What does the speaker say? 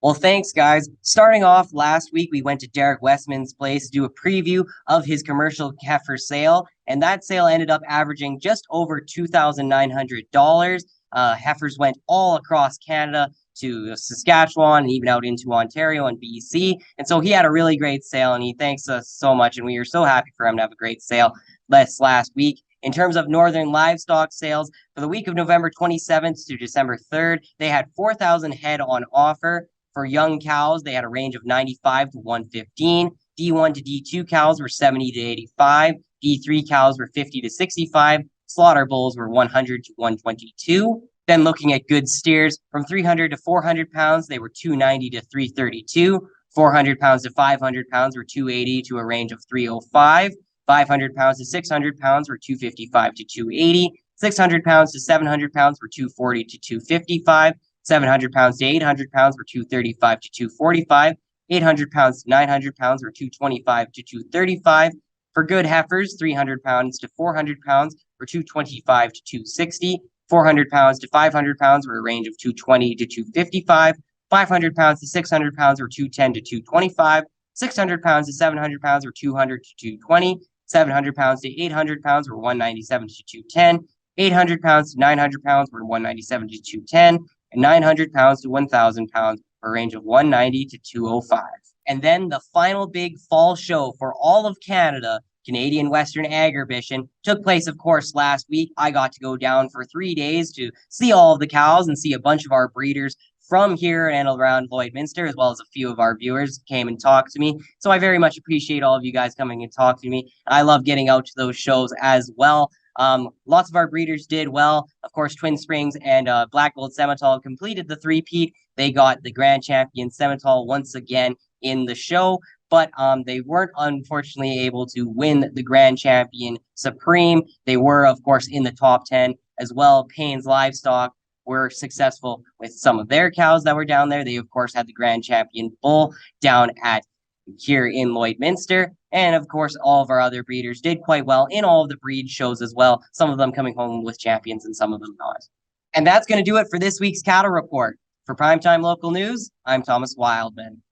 Well, thanks, guys. Starting off last week, we went to Derek Westman's place to do a preview of his commercial heifer sale, and that sale ended up averaging just over $2,900. Heifers went all across Canada to Saskatchewan and even out into Ontario and BC. And so he had a really great sale, and he thanks us so much. And we are so happy for him to have a great sale last week. In terms of northern livestock sales, for the week of November 27th to December 3rd, they had 4,000 head on offer. For young cows, they had a range of 95 to 115. D1 to D2 cows were 70 to 85. D3 cows were 50 to 65. Slaughter bulls were 100 to 122. Then looking at good steers, from 300 to 400 pounds, they were 290 to 332. 400 pounds to 500 pounds were 280 to a range of 305. 500 pounds to 600 pounds were 255 to 280. 600 pounds to 700 pounds were 240 to 255. 700 pounds to 800 pounds were 235 to 245. 800 pounds to 900 pounds were 225 to 235. For good heifers, 300 pounds to 400 pounds were 225 to 260. 400 pounds to 500 pounds were a range of 220 to 255. 500 pounds to 600 pounds were 210 to 225. 600 pounds to 700 pounds were 200 to 220. 700 pounds to 800 pounds were 197 to 210. 800 pounds to 900 pounds were 197 to 210. And 900 pounds to 1,000 pounds for a range of 190 to 205. And then the final big fall show for all of Canada, Canadian Western Agribition, took place, of course, last week. I got to go down for 3 days to see all of the cows and see a bunch of our breeders from here and around Lloydminster, as well as a few of our viewers came and talked to me. So I very much appreciate all of you guys coming and talking to me. I love getting out to those shows as well. Lots of our breeders did well. Of course, Twin Springs and Black Gold Simmental completed the three-peat. They got the Grand Champion Simmental once again in the show, but they weren't unfortunately able to win the Grand Champion Supreme. They were, of course, in the top 10 as well. Payne's Livestock were successful with some of their cows that were down there. They, of course, had the Grand Champion Bull down at here in Lloydminster. And of course, all of our other breeders did quite well in all of the breed shows as well, some of them coming home with champions and some of them not. And that's going to do it for this week's Cattle Report. For Primetime Local News, I'm Thomas Wildman.